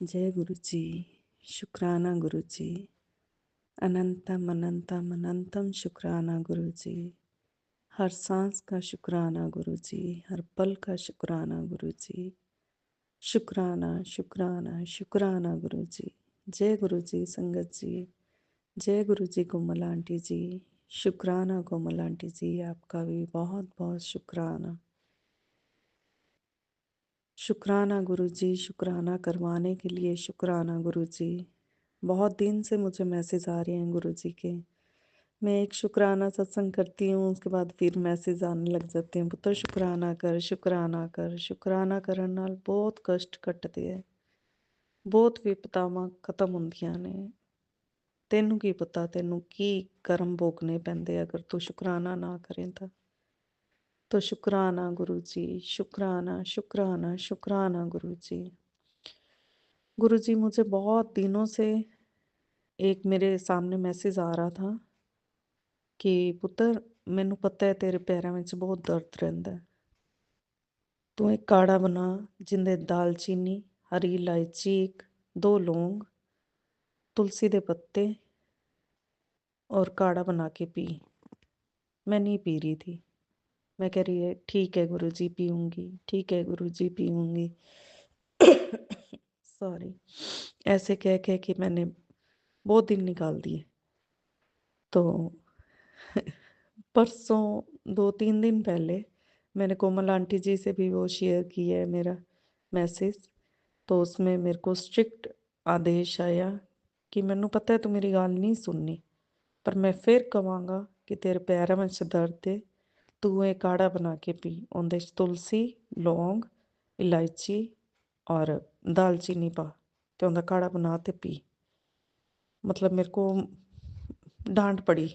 जय गुरु जी। शुक्राना गुरु जी। अनंतम अनंतम अनंतम शुक्राना गुरु जी। हर सांस का शुक्राना गुरु जी। हर पल का शुक्राना गुरु जी। शुक्राना शुक्राना शुक्राना गुरु जी। जय गुरु जी संगत जी। जय गुरु जी कोमल आंटी जी। शुक्राना कोमल आंटी जी, आपका भी बहुत बहुत शुक्राना। शुक्राना गुरु जी, शुक्राना करवाने के लिए शुक्राना गुरु जी। बहुत दिन से मुझे मैसेज आ रहे हैं गुरु जी के। मैं एक शुक्राना सत्संग करती हूँ, उसके बाद फिर मैसेज आने लग जाते हैं, पुत्र शुक्राना कर, शुक्राना कर। शुक्राना करन नाल बहुत कष्ट कटते हैं, बहुत विपतावां खत्म होंदियां ने। तेनू की पता तेनू की कर्म भोगने पैंदे अगर तू शुक्राना ना करें तो शुक्राना गुरु जी। शुक्राना शुक्राना शुक्राना गुरु जी। गुरु जी, मुझे बहुत दिनों से एक मेरे सामने मैसेज आ रहा था कि पुत्र, मैनू पता है तेरे पैरों में बहुत दर्द रहता है। तू एक काढ़ा बना जिंदे दालचीनी, हरी इलायची, 2 लौंग, तुलसी दे पत्ते और काढ़ा बना के पी। मैं नहीं पी रही थी। मैं कह रही है ठीक है गुरु जी पीऊँगी, ठीक है गुरु जी पीऊँगी। सॉरी। ऐसे कह कह के मैंने बहुत दिन निकाल दिए। तो परसों 2-3 दिन पहले मैंने कोमल आंटी जी से भी वो शेयर किया है मेरा मैसेज। तो उसमें मेरे को स्ट्रिक्ट आदेश आया कि मैनू पता है तू मेरी गल नहीं सुननी, पर मैं फिर कवांगा कि तेरे पैरों में दर्द है, तू ये काढ़ा बना के पी। उहदे च तुलसी, लौंग, इलायची और दालचीनी पा ते उहदा काढ़ा बना ते पी। मतलब मेरे को डांट पड़ी।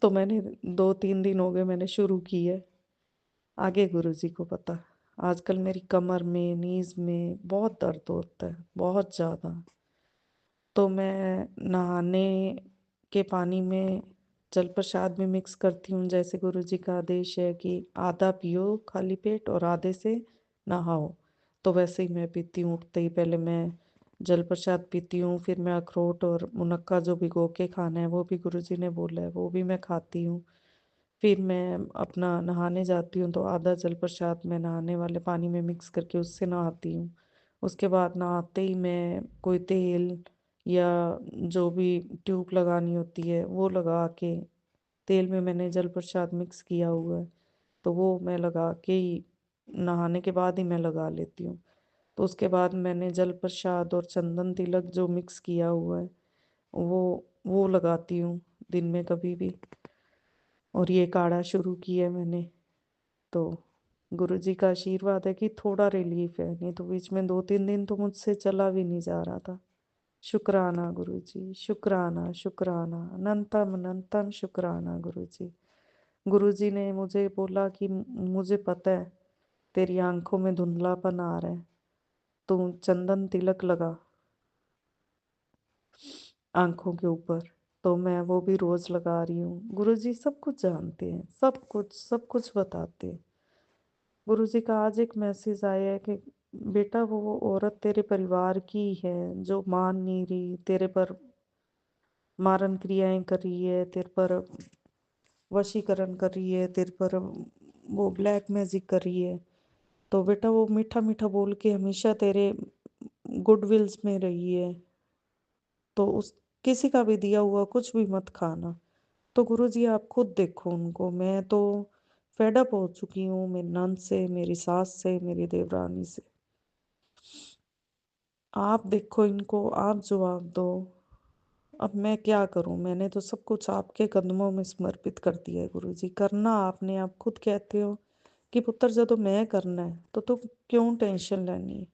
तो मैंने 2-3 दिन हो गए मैंने शुरू की है। आगे गुरु जी को पता। आजकल मेरी कमर में, नीज में बहुत दर्द होता है, बहुत ज़्यादा। तो मैं नहाने के पानी में जल प्रसाद भी मिक्स करती हूँ। जैसे गुरु जी का आदेश है कि आधा पियो खाली पेट और आधे से नहाओ, तो वैसे ही मैं पीती हूँ। उठते ही पहले मैं जल प्रसाद पीती हूँ, फिर मैं अखरोट और मुनक्का जो भिगो के खाना है वो भी गुरु जी ने बोला है वो भी मैं खाती हूँ। फिर मैं अपना नहाने जाती हूँ तो आधा जल प्रसाद मैं नहाने वाले पानी में मिक्स करके उससे नहाती हूँ। उसके बाद नहाते ही मैं कोई तेल या जो भी ट्यूब लगानी होती है वो लगा के, तेल में मैंने जल प्रसाद मिक्स किया हुआ है तो वो मैं लगा के ही नहाने के बाद ही मैं लगा लेती हूँ। तो उसके बाद मैंने जल प्रसाद और चंदन तिलक जो मिक्स किया हुआ है वो लगाती हूँ दिन में कभी भी। और ये काढ़ा शुरू किया है मैंने, तो गुरु जी का आशीर्वाद है कि थोड़ा रिलीफ है, नहीं तो बीच में 2-3 दिन तो मुझसे चला भी नहीं जा रहा था। शुक्राना गुरु जी, शुक्राना शुक्राना अनंतम अनंतम शुक्राना गुरु जी। गुरु जी ने मुझे बोला कि मुझे पता है तेरी आंखों में धुंधलापन आ रहा है, तू चंदन तिलक लगा आंखों के ऊपर। तो मैं वो भी रोज लगा रही हूँ। गुरु जी सब कुछ जानते हैं, सब कुछ बताते हैं। गुरु जी का आज एक मैसेज आया है कि बेटा वो औरत तेरे परिवार की है जो मान नहीं रही, तेरे पर मारन क्रियाएं कर रही है, तेरे पर वशीकरण कर रही है, तेरे पर वो ब्लैक मैजिक कर रही है। तो बेटा वो मीठा मीठा बोल के हमेशा तेरे गुडविल्स में रही है, तो उस किसी का भी दिया हुआ कुछ भी मत खाना। तो गुरु जी आप खुद देखो उनको, मैं तो फेडअप हो चुकी हूँ मेरी नंद से, मेरी सास से, मेरी देवरानी से। आप देखो इनको, आप जवाब दो। अब मैं क्या करूं, मैंने तो सब कुछ आपके कदमों में समर्पित कर दिया है गुरु जी। करना आपने, आप खुद कहते हो कि पुत्र जदों मैं करना है तो तू क्यों टेंशन लेनी है।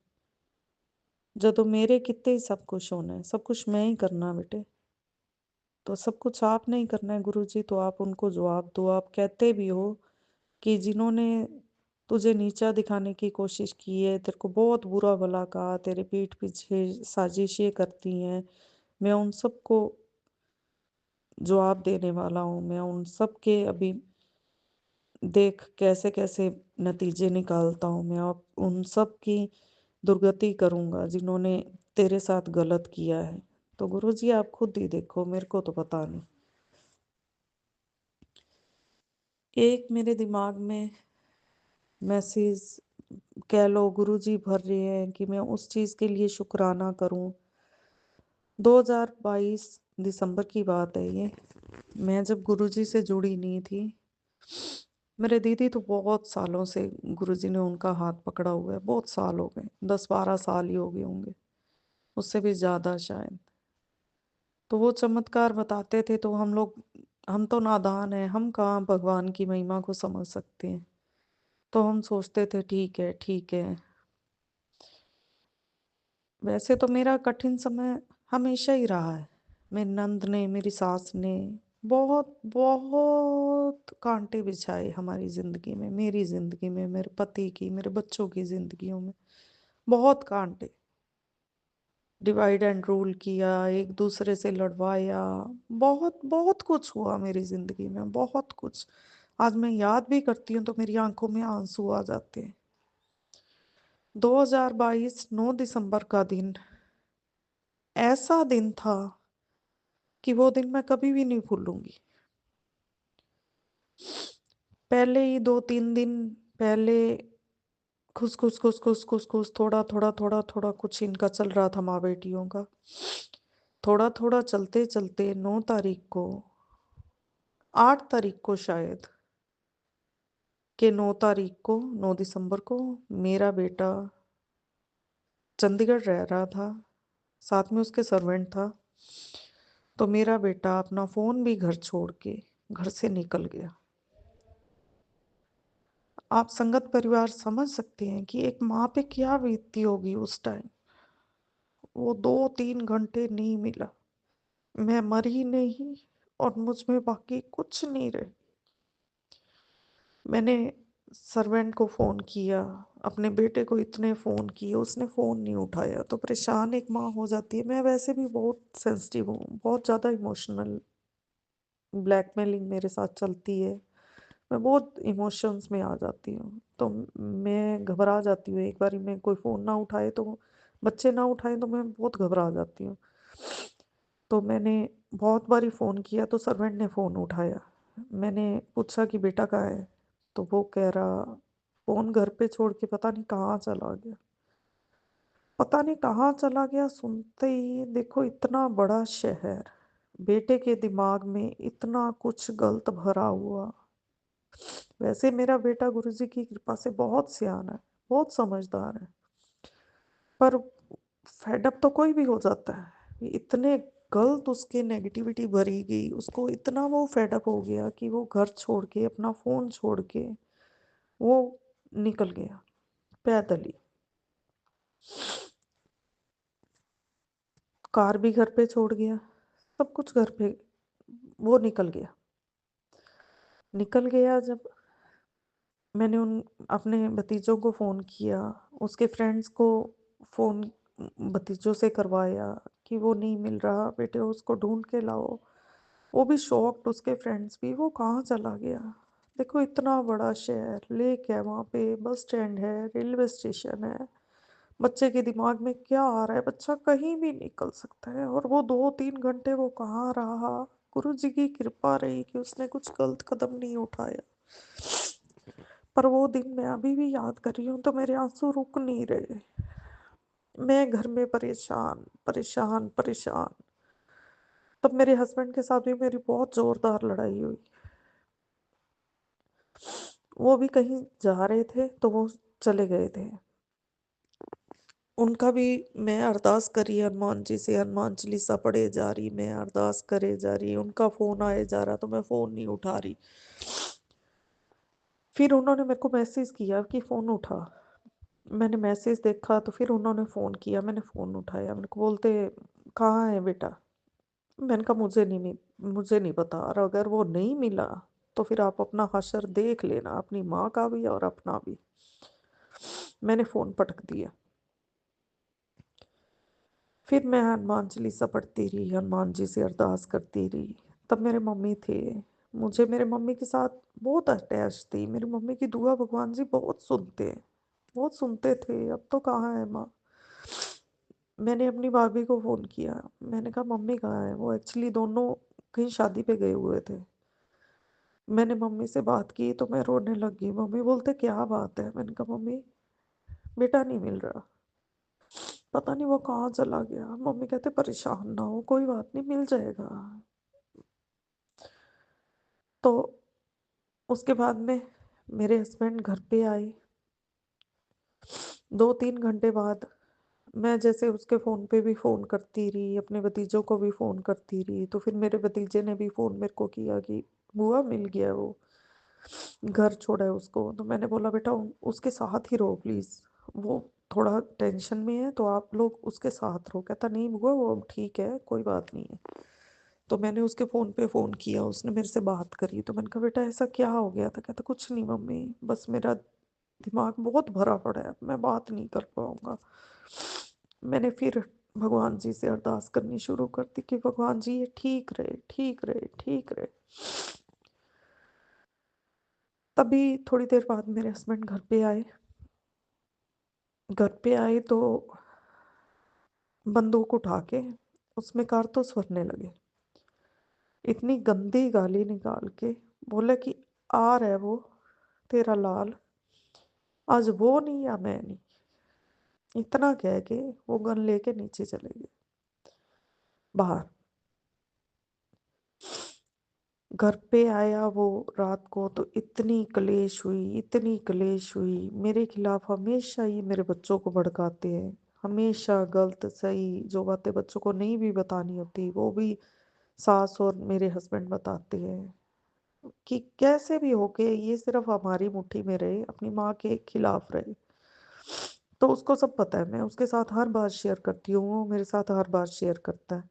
जदों मेरे किते ही सब कुछ होना है, सब कुछ मैं ही करना बेटे। तो सब कुछ आपने ही करना है गुरु जी, तो आप उनको जवाब दो। आप कहते भी हो कि जिन्होंने तुझे नीचा दिखाने की कोशिश की है, तेरे को बहुत बुरा भला कहा, तेरे पीठ पीछे साजिशें करती हैं, मैं उन सबको जवाब देने वाला हूँ। मैं उन सब के अभी देख कैसे कैसे नतीजे निकालता हूँ। मैं अब उन सब की दुर्गति करूँगा जिन्होंने तेरे साथ गलत किया है। तो गुरुजी आप खुद ही देखो, मेरे को तो पता नहीं। एक मेरे दिमाग में मैसेज कह लो गुरुजी भर रहे हैं कि मैं उस चीज़ के लिए शुक्राना करूं। 2022 दिसंबर की बात है ये। मैं जब गुरुजी से जुड़ी नहीं थी, मेरे दीदी तो बहुत सालों से गुरुजी ने उनका हाथ पकड़ा हुआ है, बहुत साल हो गए, 10-12 साल ही हो गए होंगे, उससे भी ज़्यादा शायद। तो वो चमत्कार बताते थे तो हम तो नादान हैं, हम कहाँ भगवान की महिमा को समझ सकते हैं। तो हम सोचते थे ठीक है ठीक है। वैसे तो मेरा कठिन समय हमेशा ही रहा है। मेरी नंद ने, मेरी सास ने बहुत बहुत कांटे बिछाए हमारी जिंदगी में, मेरी जिंदगी में, मेरे पति की, मेरे बच्चों की जिंदगियों में। बहुत कांटे, डिवाइड एंड रूल किया, एक दूसरे से लड़वाया, बहुत बहुत कुछ हुआ मेरी जिंदगी में, बहुत कुछ। आज मैं याद भी करती हूँ तो मेरी आंखों में आंसू आ जाते हैं। 2022 9 दिसंबर का दिन ऐसा दिन था कि वो दिन मैं कभी भी नहीं भूलूंगी। पहले ही 2-3 दिन पहले खुस खुस खुस खुस खुस खुस थोड़ा थोड़ा थोड़ा थोड़ा कुछ इनका चल रहा था माँ बेटियों का। थोड़ा थोड़ा चलते चलते 9 तारीख को, 8 तारीख को शायद, के 9 तारीख को, 9 दिसंबर को मेरा बेटा चंडीगढ़ रह रहा था, साथ में उसके सर्वेंट था। तो मेरा बेटा अपना फोन भी घर छोड़ के घर से निकल गया। आप संगत परिवार समझ सकते हैं कि एक माँ पे क्या बीतती होगी उस टाइम। वो 2-3 घंटे नहीं मिला, मैं मरी नहीं और मुझ में बाकी कुछ नहीं रहे। मैंने सर्वेंट को फोन किया, अपने बेटे को इतने फोन किए, उसने फोन नहीं उठाया। तो परेशान एक माँ हो जाती है। मैं वैसे भी बहुत सेंसिटिव हूँ, बहुत ज्यादा इमोशनल, ब्लैकमेलिंग मेरे साथ चलती है, मैं बहुत इमोशंस में आ जाती हूँ। तो मैं घबरा जाती हूँ, एक बारी मैं कोई फ़ोन ना उठाए तो, बच्चे ना उठाए तो मैं बहुत घबरा जाती हूँ। तो मैंने बहुत बारी फ़ोन किया तो सर्वेंट ने फ़ोन उठाया। मैंने पूछा कि बेटा कहाँ है? तो वो कह रहा फ़ोन घर पे छोड़ के पता नहीं कहाँ चला गया। पता नहीं कहाँ चला गया सुनते ही देखो, इतना बड़ा शहर, बेटे के दिमाग में इतना कुछ गलत भरा हुआ। वैसे मेरा बेटा गुरुजी की कृपा से बहुत सियाना है, बहुत समझदार है, पर फेडअप तो कोई भी हो जाता है। इतने गलत उसके नेगेटिविटी भरी गई, उसको इतना वो फेडअप हो गया कि वो घर छोड़ के, अपना फोन छोड़ के वो निकल गया पैदल ही। कार भी घर पे छोड़ गया, सब कुछ घर पे, वो निकल गया। निकल गया जब मैंने उन अपने भतीजों को फ़ोन किया, उसके फ्रेंड्स को फ़ोन भतीजों से करवाया कि वो नहीं मिल रहा बेटे, उसको ढूंढ के लाओ। वो भी शॉक्ड, उसके फ्रेंड्स भी, वो कहाँ चला गया। देखो इतना बड़ा शहर, लेक है वहाँ पे, बस स्टैंड है, रेलवे स्टेशन है। बच्चे के दिमाग में क्या आ रहा है, बच्चा कहीं भी निकल सकता है। और वो 2-3 घंटे वो कहाँ रहा। गुरु जी की कृपा रही कि उसने कुछ गलत कदम नहीं उठाया। पर वो दिन मैं अभी भी याद कर रही हूँ तो मेरे आंसू रुक नहीं रहे। मैं घर में परेशान परेशान परेशान। तब मेरे हस्बैंड के साथ भी मेरी बहुत जोरदार लड़ाई हुई। वो भी कहीं जा रहे थे तो वो चले गए थे। उनका भी, मैं अरदास करी हनुमान जी से, हनुमान चालीसा पढ़े जा रही, मैं अरदास करे जा रही, उनका फोन आए जा रहा तो मैं फोन नहीं उठा रही। फिर उन्होंने मेरे को मैसेज किया कि फोन उठा। मैंने मैसेज देखा तो फिर उन्होंने फ़ोन किया, मैंने फ़ोन उठाया। मेरे को बोलते कहाँ है बेटा? मैंने कहा मुझे नहीं पता, और अगर वो नहीं मिला तो फिर आप अपना हशर देख लेना, अपनी माँ का भी और अपना भी। मैंने फ़ोन पटक दिया। फिर मैं हनुमान चालीसा पढ़ती रही, हनुमान जी से अरदास करती रही। तब मेरे मम्मी थे, मुझे मेरे मम्मी के साथ बहुत अटैच थी। मेरी मम्मी की दुआ भगवान जी बहुत सुनते हैं, बहुत सुनते थे। अब तो कहाँ है माँ। मैंने अपनी भाभी को फ़ोन किया। मैंने कहा मम्मी कहाँ है? वो एक्चुअली दोनों कहीं शादी पे गए हुए थे। मैंने मम्मी से बात की तो मैं रोने लग गई। मम्मी बोलते क्या बात है? मैंने कहा मम्मी बेटा नहीं मिल रहा, पता नहीं वो कहाँ चला गया। मम्मी कहते परेशान ना हो, कोई बात नहीं, मिल जाएगा। तो उसके बाद में मेरे हस्बैंड घर पे आए। 2-3 घंटे बाद मैं जैसे उसके फ़ोन पे भी फ़ोन करती रही, अपने भतीजों को भी फ़ोन करती रही, तो फिर मेरे भतीजे ने भी फ़ोन मेरे को किया कि बुआ मिल गया वो, घर छोड़ा है उसको। तो मैंने बोला बेटा उसके साथ ही रहो प्लीज़, वो थोड़ा टेंशन में है तो आप लोग उसके साथ रहो। कहता नहीं बुआ वो अब ठीक है, कोई बात नहीं है। तो मैंने उसके फ़ोन पे फ़ोन किया, उसने मेरे से बात करी। तो मैंने कहा बेटा ऐसा क्या हो गया था? कहता कुछ नहीं मम्मी, बस मेरा दिमाग बहुत भरा पड़ा है, मैं बात नहीं कर पाऊंगा। मैंने फिर भगवान जी से अरदास करनी शुरू कर दी कि भगवान जी ये ठीक रहे, ठीक रहे, ठीक रहे। तभी थोड़ी देर बाद मेरे हस्बैंड घर पे आए। घर पे आए तो बंदूक उठा के उसमें कारतूस भरने लगे। इतनी गंदी गाली निकाल के बोले कि आ रहा है वो तेरा लाल, आज वो नहीं या मैं नहीं। इतना कह के वो गन लेके नीचे चले गए बाहर। घर पे आया वो रात को तो इतनी कलेश हुई, इतनी कलेश हुई। मेरे खिलाफ हमेशा ही मेरे बच्चों को भड़काते हैं, हमेशा गलत सही जो बातें बच्चों को नहीं भी बतानी होती वो भी सास और मेरे हस्बैंड बताते हैं कि कैसे भी होके ये सिर्फ हमारी मुट्ठी में रहे, अपनी माँ के खिलाफ रहे। तो उसको सब पता है, मैं उसके साथ हर बात शेयर करती हूँ, वो मेरे साथ हर बात शेयर करता है।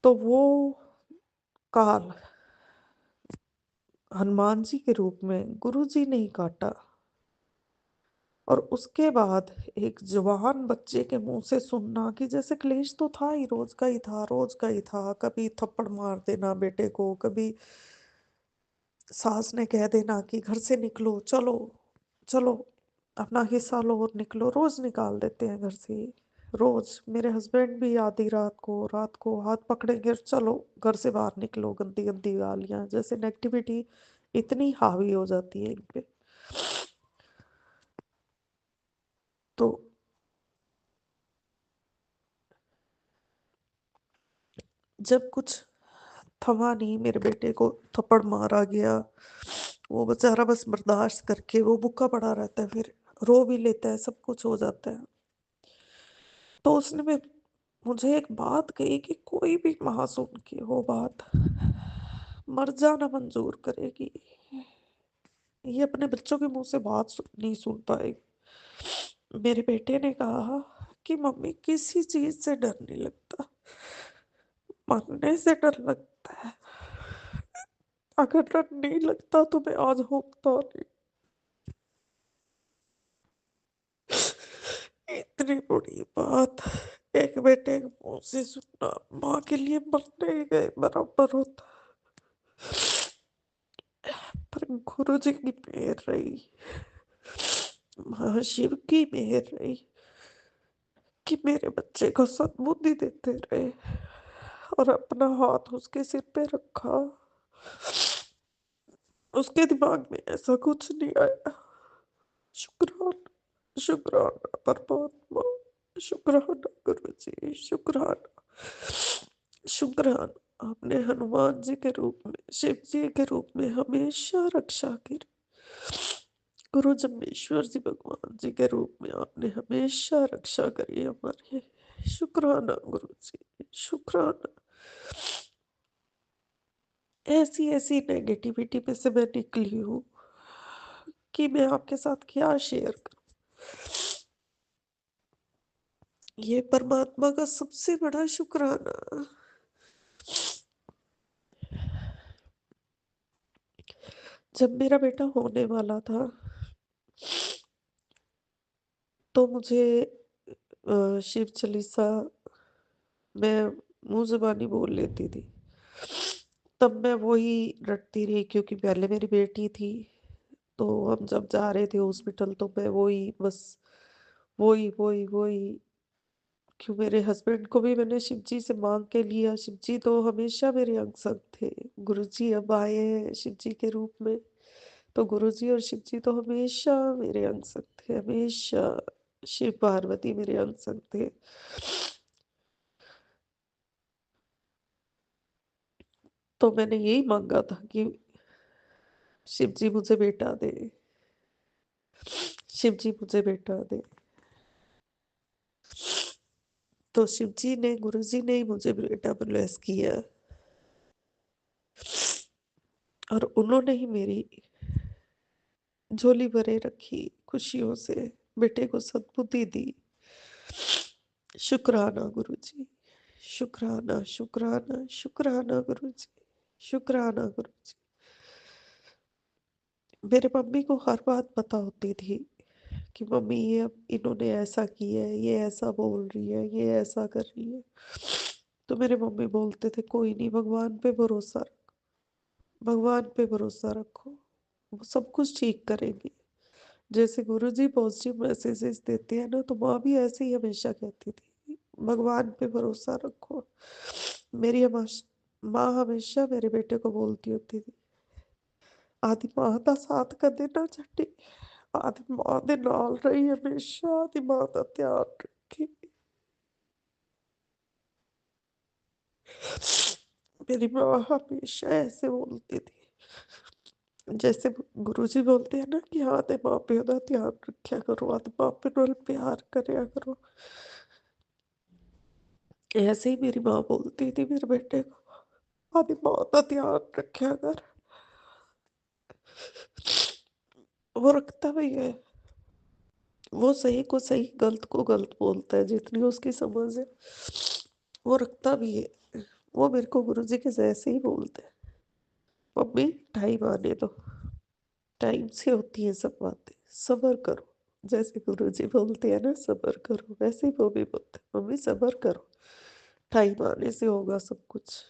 तो वो काल हनुमान जी के रूप में गुरु जी ने ही काटा। और उसके बाद एक जवान बच्चे के मुंह से सुनना कि जैसे क्लेश तो था ही, रोज का ही था, रोज का ही था। कभी थप्पड़ मार देना बेटे को, कभी सास ने कह देना कि घर से निकलो, चलो चलो अपना हिस्सा लो और निकलो। रोज निकाल देते हैं घर से, रोज। मेरे हस्बैंड भी आधी रात को हाथ पकड़ेंगे, चलो घर से बाहर निकलो, गंदी गंदी गालियां, जैसे नेगेटिविटी इतनी हावी हो जाती है इन पे। तो जब कुछ थमा नहीं, मेरे बेटे को थप्पड़ मारा गया, वो बेचारा बस बर्दाश्त करके वो भूखा पड़ा रहता है, फिर रो भी लेता है, सब कुछ हो जाता है। तो उसने में मुझे एक बात कही कि कोई भी मासूम की वो बात मर जाना मंजूर करेगी, ये अपने बच्चों के मुंह से बात नहीं सुन पाएगी। मेरे बेटे ने कहा कि मम्मी किसी चीज से डर नहीं लगता, मरने से डर लगता है। अगर डर नहीं लगता तो मैं आज होता नहीं। इतनी बड़ी बात एक बेटे के मुंह से सुनना माँ के लिए मरने ही गए बराबर होता। पर गुरु जी की मेहर रही, महाशिव की मेहर रही कि मेरे बच्चे को सद्बुद्धि देते रहे और अपना हाथ उसके सिर पे रखा। उसके दिमाग में ऐसा कुछ नहीं आया। शुक्राना, शुक्राना परमात्मा, शुक्राना गुरु जी, शुक्राना, शुक्राना। आपने हनुमान जी के रूप में, शिव जी के रूप में हमेशा रक्षा की। गुरु जम्बेश्वर जी भगवान जी के रूप में आपने हमेशा रक्षा करी हमारी। शुक्राना गुरु जी, शुक्राना। ऐसी ऐसी नेगेटिविटी में से मैं निकली हूँ कि मैं आपके साथ क्या शेयर करूँ। ये परमात्मा का सबसे बड़ा शुक्राना। जब मेरा बेटा होने वाला था तो मुझे शिव चालीसा मैं मुंह जुबानी बोल लेती थी। तब मैं वही रटती रही क्योंकि पहले मेरी बेटी थी। तो हम जब जा रहे थे हॉस्पिटल तो मैं वही बस वही वही वही। क्यों, मेरे हस्बैंड को भी मैंने शिव जी से मांग के लिया। शिव जी तो हमेशा मेरे अंग संग थे। गुरु जी अब आए हैं शिव जी के रूप में, तो गुरु जी और शिव जी तो हमेशा मेरे अंग संग थे, हमेशा। शिव पार्वती मेरे अंग संग थे। तो मैंने यही मांगा था कि शिव जी मुझे बेटा दे, शिव जी मुझे बेटा दे। तो शिव जी ने, गुरु जी ने ही मुझे बेटा ब्लेस किया, और उन्होंने ही मेरी झोली भरे रखी खुशियों से, बेटे को सद्बुद्धि दी। शुक्राना गुरु जी, शुक्राना शुक्राना शुक्राना गुरु जी, शुक्राना गुरु जी। मेरे मम्मी को हर बात पता होती थी कि मम्मी ये अब इन्होंने ऐसा किया है, ये ऐसा बोल रही है, ये ऐसा कर रही है। तो मेरे मम्मी बोलते थे कोई नहीं, भगवान पे भरोसा रखो, भगवान पे भरोसा रखो, वो सब कुछ ठीक करेंगे। जैसे गुरुजी पॉजिटिव मैसेजेस देते हैं ना, तो माँ भी ऐसे ही हमेशा कहती थी, भगवान पे भरोसा रखो। मेरी माँ हमेशा मेरे बेटे को बोलती होती थी, आदि माँ का साथ कदे ना छड्डी, आदि माँ दे नाल रही हमेशा, आदि माँ का ध्यान रखी। मेरी माँ हमेशा ऐसे बोलती थी, जैसे गुरुजी बोलते हैं ना कि हाँ ते माँ प्यो का ध्यान रखा करो, आदि माँ प्यो नाल प्यार करया करो। ऐसे ही मेरी माँ बोलती थी मेरे बेटे को, आदि माँ का ध्यान रखा कर। वो रखता भी है, वो सही को सही, गलत को गलत बोलता है, जितनी उसकी समझ है वो रखता भी है। वो मेरे को गुरुजी के जैसे ही बोलते हैं, मम्मी टाइम आने दो, टाइम से होती है सब बातें, सब्र करो। जैसे गुरुजी बोलते हैं ना सब्र करो, वैसे ही वो भी बोलते हैं, मम्मी सब्र करो, टाइम आने से होगा सब कुछ।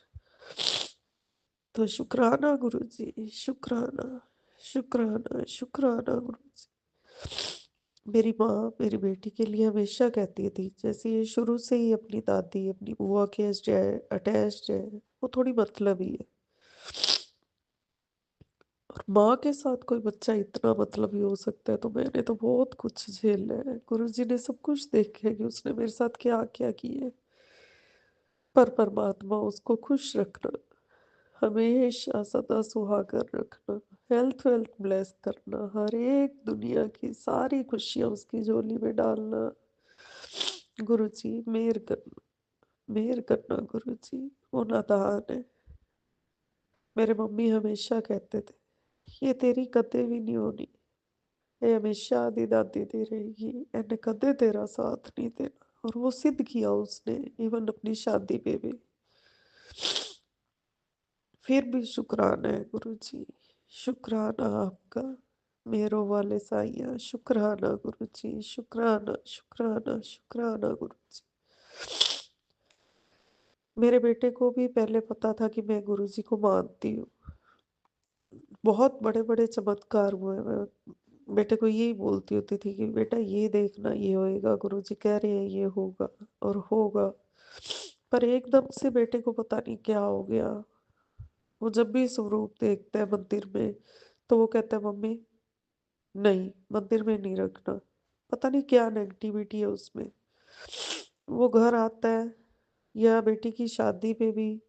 तो शुक्राना गुरुजी, शुक्राना शुक्राना शुक्राना गुरुजी। मेरी माँ मेरी बेटी के लिए हमेशा कहती थी, जैसे ये शुरू से ही अपनी दादी अपनी बुआ के अटैच्ड है, वो थोड़ी मतलबी है। और माँ के साथ कोई बच्चा इतना मतलबी हो सकता है, तो मैंने तो बहुत कुछ झेला है। गुरुजी ने सब कुछ देखा है कि उसने मेरे साथ क्या क्या किया है। पर परमात्मा उसको खुश रखना, हमेशा सदा सुहागर रखना, हेल्थ वेल्थ ब्लेस करना, हर एक दुनिया की सारी खुशियां उसकी झोली में डालना। गुरु जी मेहर करना, मेहर करना गुरु जी, वो नादान है। मेरे मम्मी हमेशा कहते थे, ये तेरी कदे भी नहीं होनी, ये हमेशा आदी दादी दे रहेगी, इन्हें कदे तेरा साथ नहीं देना। और वो सिद्ध किया उसने, इवन अपनी शादी पे भी। फिर भी शुक्राना है गुरु जी, शुक्राना आपका, मेरो वाले साइया, शुक्राना गुरु जी, शुक्राना शुक्राना शुक्राना गुरु जी। मेरे बेटे को भी पहले पता था कि मैं गुरु जी को मानती हूँ। बहुत बड़े बड़े चमत्कार हुए। मैं बेटे को यही बोलती होती थी कि बेटा ये देखना, ये होएगा, गुरु जी कह रहे हैं ये होगा, और होगा। पर एकदम से बेटे को पता नहीं क्या हो गया। वो जब भी स्वरूप देखता है मंदिर में, तो वो कहता है मम्मी नहीं, मंदिर में नहीं रखना। पता नहीं क्या नेगेटिविटी है उसमें। वो घर आता है, या बेटी की शादी पे भी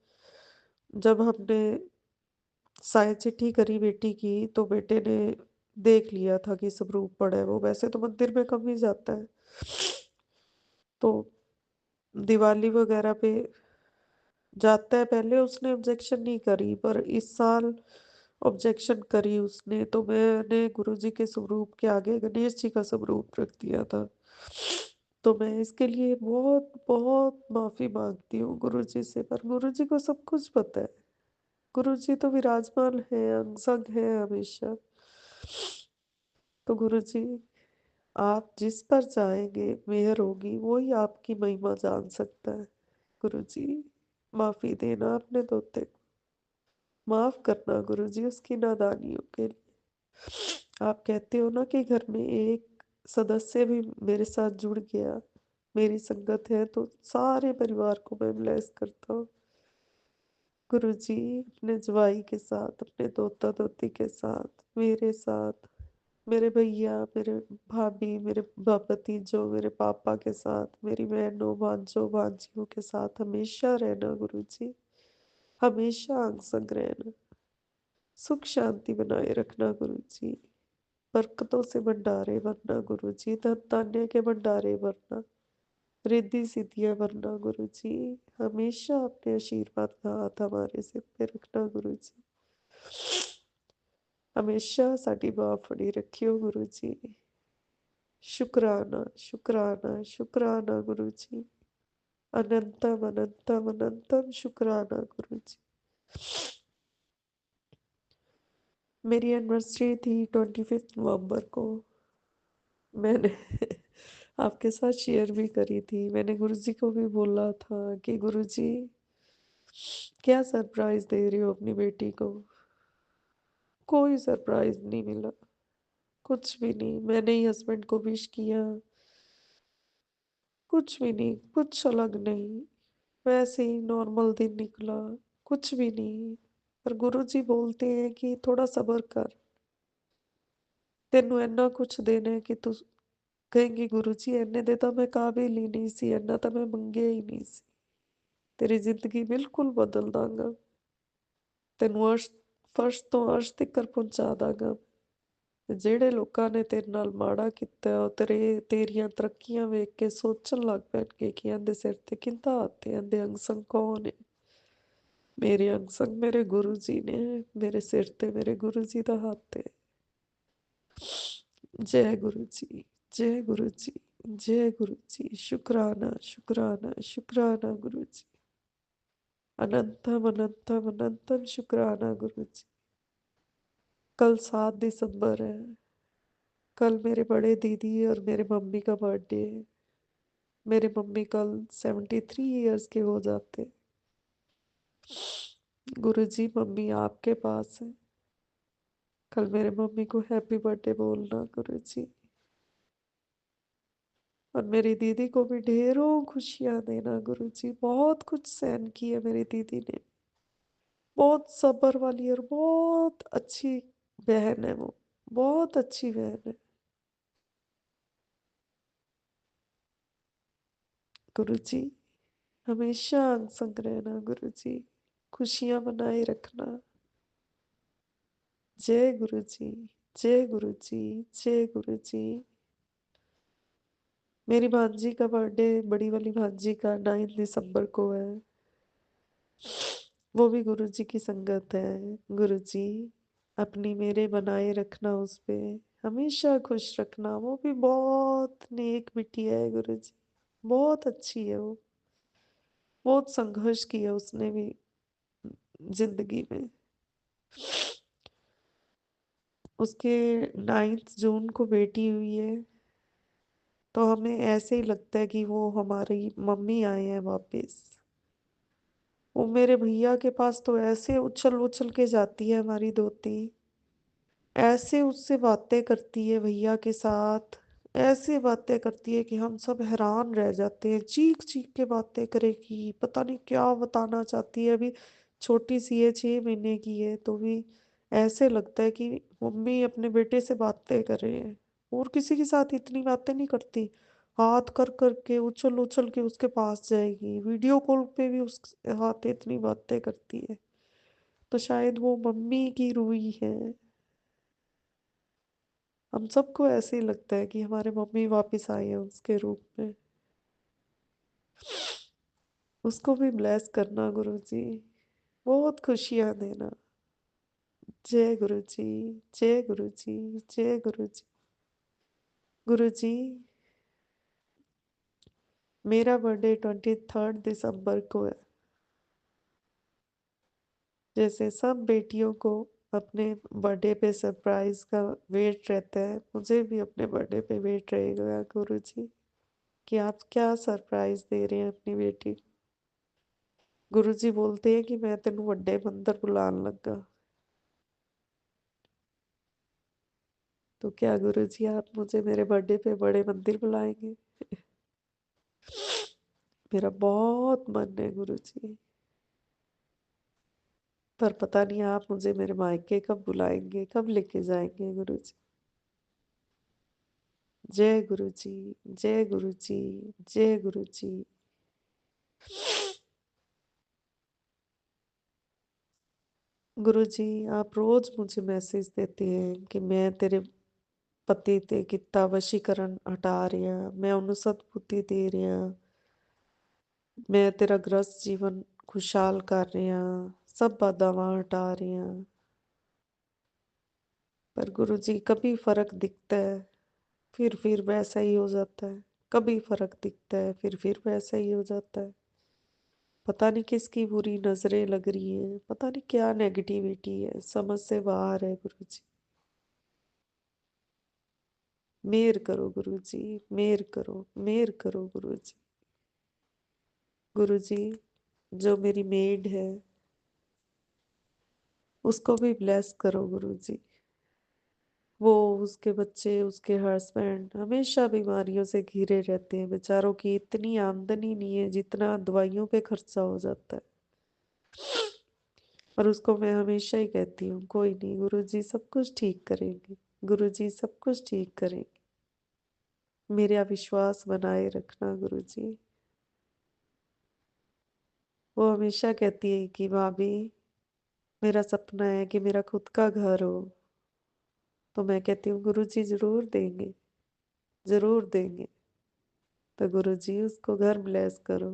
जब हमने साय चिट्ठी करी बेटी की, तो बेटे ने देख लिया था कि स्वरूप पड़ा है। वो वैसे तो मंदिर में कम ही जाता है, तो दिवाली वगैरह पे जाता है। पहले उसने ऑब्जेक्शन नहीं करी, पर इस साल ऑब्जेक्शन करी उसने। तो मैंने गुरुजी के स्वरूप के आगे गणेश जी का स्वरूप रख दिया था। तो मैं इसके लिए बहुत बहुत माफी मांगती हूँ गुरुजी से, पर गुरुजी को सब कुछ पता है। गुरुजी तो विराजमान है, अंग संग है हमेशा। तो गुरुजी, आप जिस पर चाहेंगे मेहर होगी, वो ही आपकी महिमा जान सकता है। गुरुजी माफी देना अपने दोते को, माफ करना गुरुजी उसकी नादानियों के लिए। आप कहते हो ना कि घर में एक सदस्य भी मेरे साथ जुड़ गया। मेरी संगत है तो सारे परिवार को मैं ब्लेस करता हूँ। गुरुजी, अपने जवाई के साथ, अपने दोता दोती के साथ, मेरे साथ, मेरे भैया, मेरे भाभी, मेरे भतीजों, मेरे पापा के साथ, मेरी बहनों, भांजों, भांजियों के साथ हमेशा रहना गुरुजी। हमेशा अंग संग रहना। सुख शांति बनाए रखना गुरुजी। बरकतों से भंडारे भरना गुरुजी। धन धान्य के भंडारे भरना। रिद्धि सिद्धियां भरना गुरुजी। हमेशा अपने आशीर्वाद का हाथ हमारे सिर पे रखना गुरुजी। हमेशा साडी बाह फड़ी रखियो गुरुजी। शुक्राना, शुक्राना, शुक्राना गुरुजी। अनंतम अनंतम अनंतम शुक्राना गुरुजी। मेरी एनिवर्सरी थी 25 नवंबर को। मैंने आपके साथ शेयर भी करी थी। मैंने गुरुजी को भी बोला था कि गुरुजी, क्या सरप्राइज दे रही हो अपनी बेटी को। कोई सरप्राइज नहीं मिला, कुछ भी नहीं। मैंने ही हस्बैंड को विश किया, कुछ भी नहीं, कुछ अलग नहीं। वैसे ही नॉर्मल दिन निकला, कुछ भी नहीं। पर गुरुजी बोलते हैं कि थोड़ा सब्र कर, तेनू इन्ना कुछ देना है कि तू कहेंगी गुरुजी इन्ने दे तो मैं काबिल ही नहीं सी, इन्ना तो मैं मंगे ही नहीं सी। तेरी जिंदगी बिल्कुल बदल दांगा, तेनू अर्श फर्श तो अर्श तिकर पहुंचा दांगा। ਜਿਹੜੇ ਲੋਕਾਂ ਨੇ ਤੇਰੇ ਨਾਲ ਮਾੜਾ ਕੀਤਾ ਉਹ ਤੇਰੀਆਂ ਤਰੱਕੀਆਂ ਵੇਖ ਕੇ ਸੋਚਣ ਲੱਗ ਪੈਣਗੇ ਕਿ ਇਹਦੇ ਸਿਰ ਤੇ ਕਿੰਦਾ ਹੱਥ ਹੈ, ਇਹਦੇ ਅੰਗ ਸੰਗ ਕੌਣ ਹੈ। ਮੇਰੇ ਅੰਗ ਸੰਗ ਮੇਰੇ ਗੁਰੂ ਜੀ ਨੇ, ਮੇਰੇ ਸਿਰ ਤੇ ਮੇਰੇ ਗੁਰੂ ਜੀ ਦਾ ਹੱਥ ਹੈ। जय गुरु जी, जय गुरु जी, जय गुरु जी। शुक्राना, शुक्राना, शुक्राना गुरु जी। अनंतम अनंतम अनंतम शुक्राना गुरु जी। कल 7 दिसंबर है। कल मेरे बड़े दीदी और मेरे मम्मी का बर्थडे है। मेरे मम्मी कल 73 ईयर्स के हो जाते। गुरु जी, मम्मी आपके पास है। कल मेरे मम्मी को हैप्पी बर्थडे बोलना गुरु जी। और मेरी दीदी को भी ढेरों खुशियां देना गुरु जी। बहुत कुछ सहन किया मेरी दीदी ने। बहुत सब्र वाली और बहुत अच्छी बहन है वो। बहुत अच्छी बहन है गुरु जी। हमेशा अंग संग रहना गुरु जी। खुशियां बनाए रखना। जय गुरु जी, जय गुरु जी, जय गुरु जी। मेरी भांजी का बर्थडे, बड़ी वाली भांजी का 9 दिसंबर को है। वो भी गुरु जी की संगत है। गुरु जी, अपनी मेरे बनाए रखना उस पे, हमेशा खुश रखना। वो भी बहुत नेक बिटिया है गुरु जी। बहुत अच्छी है वो। बहुत संघर्ष किया उसने भी जिंदगी में। उसके 9 जून को बेटी हुई है। तो हमें ऐसे ही लगता है कि वो हमारी मम्मी आए हैं वापस। वो मेरे भैया के पास तो ऐसे उछल उछल के जाती है हमारी दोती। ऐसे उससे बातें करती है भैया के साथ। ऐसे बातें करती है कि हम सब हैरान रह जाते हैं। चीख चीख के बातें करेगी, पता नहीं क्या बताना चाहती है। अभी छोटी सी है, 6 महीने की है, तो भी ऐसे लगता है कि मम्मी अपने बेटे से बातें कर रहे हैं। और किसी के साथ इतनी बातें नहीं करती। हाथ कर करके उछल उछल के उसके पास जाएगी। वीडियो कॉल पे भी उस हाथ इतनी बातें करती है। तो शायद वो मम्मी की रूही है। हम सबको ऐसे ही लगता है कि हमारे मम्मी वापस आए हैं उसके रूप में। उसको भी ब्लेस करना गुरु जी। बहुत खुशियां देना। जय गुरु जी, जय गुरु जी, जय गुरु जी। गुरु जी, मेरा बर्थडे 23 दिसंबर को है। जैसे सब बेटियों को अपने बर्थडे पे सरप्राइज का वेट रहता है, मुझे भी अपने बर्थडे पे वेट रहेगा गुरु जी कि आप क्या सरप्राइज दे रहे हैं अपनी बेटी को। गुरु जी बोलते हैं कि मैं तेन ਵੱਡੇ ਮੰਦਰ बुलान लगा। तो क्या गुरुजी आप मुझे मेरे बर्थडे पे बड़े मंदिर बुलाएंगे? मेरा बहुत मन है गुरुजी, पर पता नहीं आप मुझे मेरे मायके कब बुलाएंगे, कब लेके जाएंगे गुरुजी। जय गुरुजी, जय गुरुजी, जय गुरुजी। गुरुजी आप रोज मुझे मैसेज देते हैं कि मैं तेरे पति ते कितना वशीकरण हटा रहा, मैं उन्हें सद्बुद्धि दे रहा, मैं तेरा ग्रस्त जीवन खुशहाल कर रहा, सब बाधावां हटा रहा। पर गुरुजी कभी फर्क दिखता है, फिर वैसा ही हो जाता है। कभी फर्क दिखता है, फिर वैसा ही हो जाता है। पता नहीं किसकी बुरी नजरें लग रही है, पता नहीं क्या नेगेटिविटी है, समझ से बाहर है गुरुजी। मेहर करो गुरुजी, मेहर करो, मेहर करो गुरुजी। गुरुजी जो मेरी मेड है उसको भी ब्लेस करो गुरुजी। वो, उसके बच्चे, उसके हस्बैंड हमेशा बीमारियों से घिरे रहते हैं, बेचारों की इतनी आमदनी नहीं है जितना दवाइयों पे खर्चा हो जाता है। और उसको मैं हमेशा ही कहती हूँ कोई नहीं गुरुजी सब कुछ ठीक करेंगे, गुरुजी सब कुछ ठीक करेंगे। मेरा विश्वास बनाए रखना गुरुजी। वो हमेशा कहती है कि भाभी मेरा सपना है कि मेरा खुद का घर हो। तो मैं कहती हूँ गुरुजी जरूर देंगे, जरूर देंगे। तो गुरुजी उसको घर ब्लेस करो,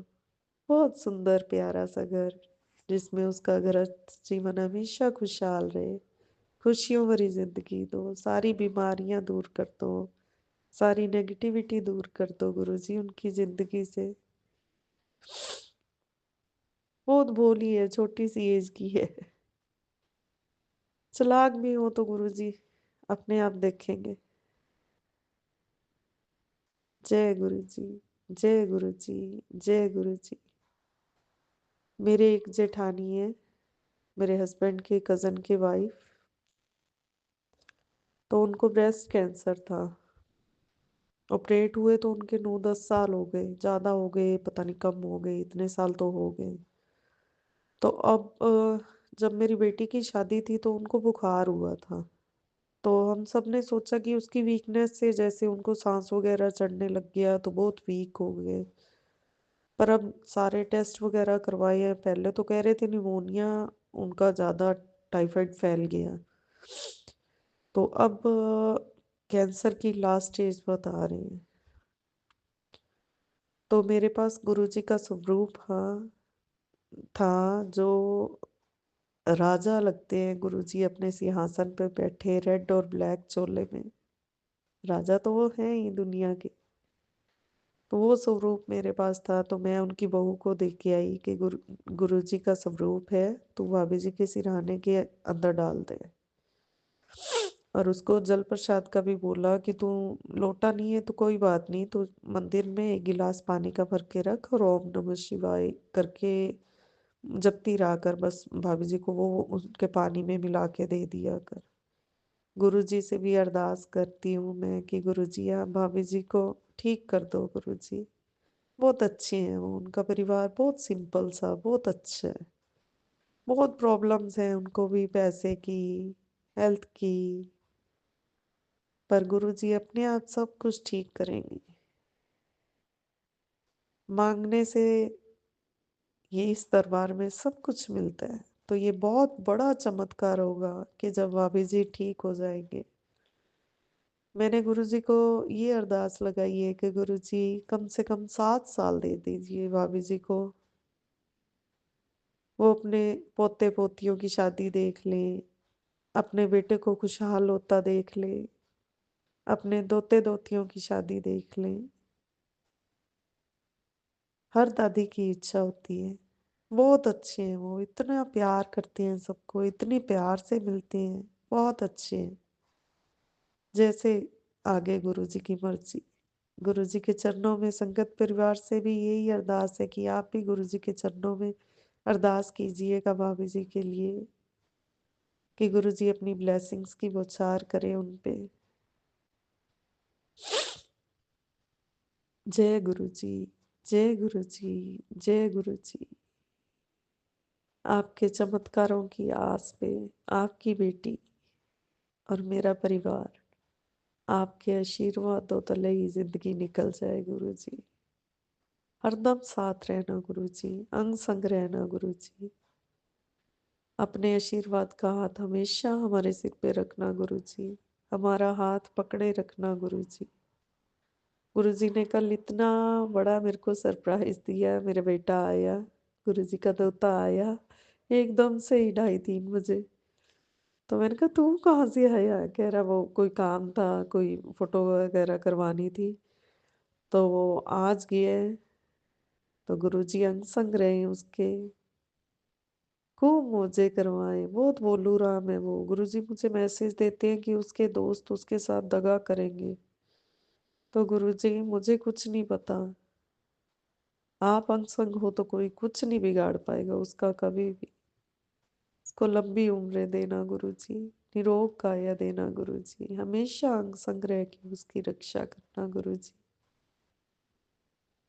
बहुत सुंदर प्यारा सा घर, जिसमें उसका गृहस्थ जीवन हमेशा खुशहाल रहे, खुशियों भरी जिंदगी दो, सारी बीमारियां दूर कर दो, सारी नेगेटिविटी दूर कर दो गुरुजी उनकी जिंदगी से। बहुत भोली है, छोटी सी एज की है, चालाक भी हो तो गुरुजी अपने आप देखेंगे। जय गुरुजी, जय गुरुजी, जय गुरुजी। मेरे एक जेठानी है, मेरे हस्बैंड के कजन की वाइफ, तो उनको ब्रेस्ट कैंसर था। ऑपरेट हुए तो उनके 9-10 साल हो गए, ज्यादा हो गए पता नहीं कम हो गए, इतने साल तो हो गए। तो अब जब मेरी बेटी की शादी थी तो उनको बुखार हुआ था। तो हम सब ने सोचा कि उसकी वीकनेस से जैसे उनको सांस वगैरह चढ़ने लग गया तो बहुत वीक हो गए। पर अब सारे टेस्ट वगैरह करवाए हैं, पहले तो कह रहे थे निमोनिया उनका ज़्यादा, टाइफाइड फैल गया। तो अब कैंसर की लास्ट स्टेज बता रहे हैं। तो मेरे पास गुरुजी का स्वरूप था जो राजा लगते हैं गुरुजी अपने सिंहासन पे बैठे रेड और ब्लैक चोले में। राजा तो वो है ही दुनिया के। तो वो स्वरूप मेरे पास था, तो मैं उनकी बहू को देख के आई कि गुरुजी का स्वरूप है, तू भाभी जी के सिरहाने के अंदर डाल दे। और उसको जल प्रसाद का भी बोला कि तू, लोटा नहीं है तो कोई बात नहीं, तू मंदिर में एक गिलास पानी का भर के रख और ओम नमः शिवाय करके जपती रहा कर, बस भाभी जी को वो उनके पानी में मिला के दे दिया कर। गुरुजी से भी अरदास करती हूँ मैं कि गुरुजी आप भाभी जी को ठीक कर दो गुरुजी। बहुत अच्छे हैं वो, उनका परिवार बहुत सिंपल सा, बहुत अच्छा है। बहुत प्रॉब्लम्स हैं उनको भी, पैसे की, हेल्थ की, पर गुरुजी अपने आप सब कुछ ठीक करेंगे। मांगने से ये इस दरबार में सब कुछ मिलता है, तो ये बहुत बड़ा चमत्कार होगा कि जब भाभी जी ठीक हो जाएंगे। मैंने गुरुजी को ये अरदास लगाई है कि गुरुजी कम से कम 7 साल दे दीजिए भाभी जी को, वो अपने पोते पोतियों की शादी देख लें, अपने बेटे को खुशहाल होता देख लें, अपने दोते दोतियों की शादी देख लें। हर दादी की इच्छा होती है। बहुत अच्छे हैं वो, इतना प्यार करते हैं सबको, इतने प्यार से मिलते हैं, बहुत अच्छे हैं। जैसे आगे गुरुजी की मर्जी। गुरुजी के चरणों में संगत परिवार से भी यही अरदास है कि आप भी गुरुजी के चरणों में अरदास कीजिएगा भाभी जी के लिए कि गुरुजी अपनी ब्लेसिंग्स की बौछार करें उन पे। जय गुरु जी, जय गुरु जी, जय गुरु जी। आपके चमत्कारों की आस पे आपकी बेटी और मेरा परिवार आपके आशीर्वादों तले ही जिंदगी निकल जाए गुरु जी। हरदम साथ रहना गुरु जी, अंग संग रहना गुरु जी। अपने आशीर्वाद का हाथ हमेशा हमारे सिर पे रखना गुरु जी। हमारा हाथ पकड़े रखना गुरु जी। गुरु जी ने कल इतना बड़ा मेरे को सरप्राइज दिया। मेरा बेटा आया, गुरु जी का दोता आया एकदम से ही 2:30-3 बजे। तो मैंने कहा तू कहाँ से आया? कह रहा वो कोई काम था, कोई फोटो वगैरह करवानी थी तो वो आज गए। तो गुरु जी अंग संग रहे उसके, खूब मौजे करवाए। बहुत बोलू राम है वो। गुरु जी मुझे मैसेज देते हैं कि उसके दोस्त उसके साथ दगा करेंगे। तो गुरु जी मुझे कुछ नहीं पता, आप अंग संग हो तो कोई कुछ नहीं बिगाड़ पाएगा उसका कभी भी। उसको लंबी उम्र देना गुरु जी, निरोग काया देना गुरु जी। हमेशा अंग संग रह के उसकी रक्षा करना गुरु जी।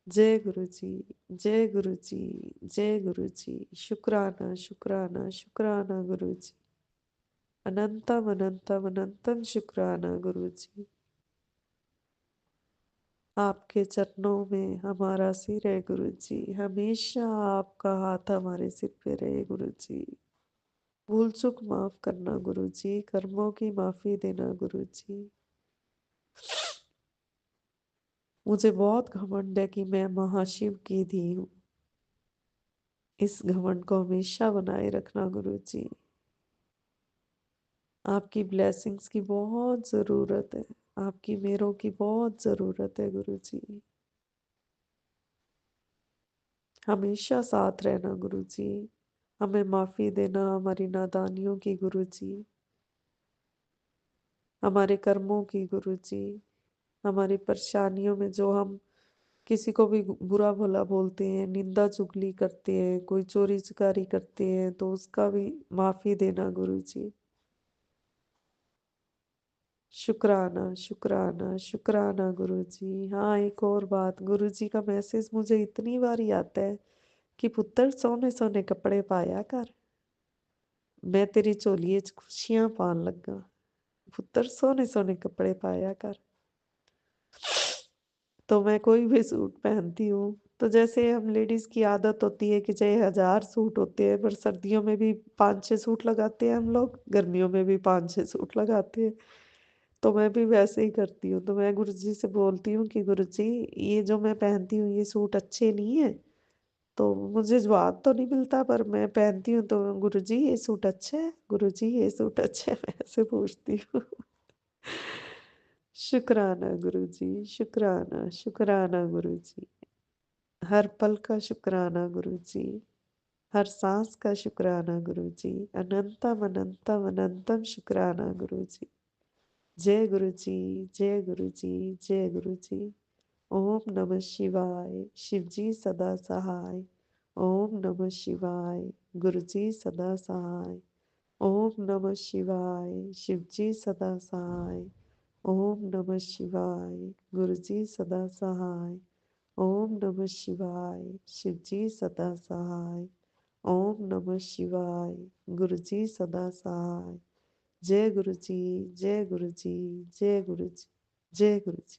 जय गुरु जी, जय गुरु जी, जय गुरु जी। शुक्राना शुक्राना शुक्राना गुरु जी। अनंतम अनंतम अनंतम शुक्राना गुरु जी। आपके चरणों में हमारा सिर है गुरु जी। हमेशा आपका हाथ हमारे सिर पे रहे गुरु जी। भूल चूक माफ करना गुरु जी, कर्मों की माफी देना गुरु जी। मुझे बहुत घमंड है कि मैं महाशिव की धी हूँ। इस घमंड को हमेशा बनाए रखना गुरु जी। आपकी ब्लेसिंग्स की बहुत ज़रूरत है, आपकी मेरों की बहुत ज़रूरत है गुरु जी। हमेशा साथ रहना गुरु जी। हमें माफ़ी देना हमारी नादानियों की गुरु जी, हमारे कर्मों की गुरु जी। हमारी परेशानियों में जो हम किसी को भी बुरा भला बोलते हैं, निंदा चुगली करते हैं, कोई चोरी चकारी करते हैं, तो उसका भी माफ़ी देना गुरु जी। शुक्राना शुक्राना शुक्राना गुरु जी। हाँ, एक और बात, गुरु जी का मैसेज मुझे इतनी बार ही आता है कि पुत्र सोने सोने कपड़े पाया कर, मैं तेरी झोलिए च खुशियां पान लगा। पुत्र सोने सोने कपड़े पाया कर। तो मैं कोई भी सूट पहनती हूँ तो जैसे हम लेडीज की आदत होती है कि चाहे 1000 सूट होते हैं पर सर्दियों में भी 5-6 सूट लगाते हैं हम लोग, गर्मियों में भी 5-6 सूट लगाते हैं। तो मैं भी वैसे ही करती हूँ। तो मैं गुरुजी से बोलती हूँ कि गुरुजी ये जो मैं पहनती हूँ ये सूट अच्छे नहीं है। तो मुझे जवाब तो नहीं मिलता पर मैं पहनती हूँ तो गुरुजी ये सूट अच्छा है, गुरुजी ये सूट अच्छा है, मैं ऐसे पूछती हूँ। शुक्राना गुरुजी, शुक्राना शुक्राना गुरुजी। हर पल का शुक्राना गुरुजी, हर सांस का शुक्राना गुरुजी। अनंतम अनंतम अनंतम शुक्राना गुरुजी। जय गुरु जी, जय गुरु जी, जय गुरु जी। ओम नमः शिवाय, शिव जी सदा सहाय। ओम नमः शिवाय, गुरु जी सदा सहाय। ओम नमः शिवाय, शिव जी सदा सहाय। ओम नमः शिवाय, गुरु जी सदा सहाय। ओम नमः शिवाय, शिव जी सदा सहाय। ओम नमः शिवाय, गुरु जी सदा सहाय। जय गुरु जी, जय गुरु जी, जय गुरु जी, जय गुरु जी।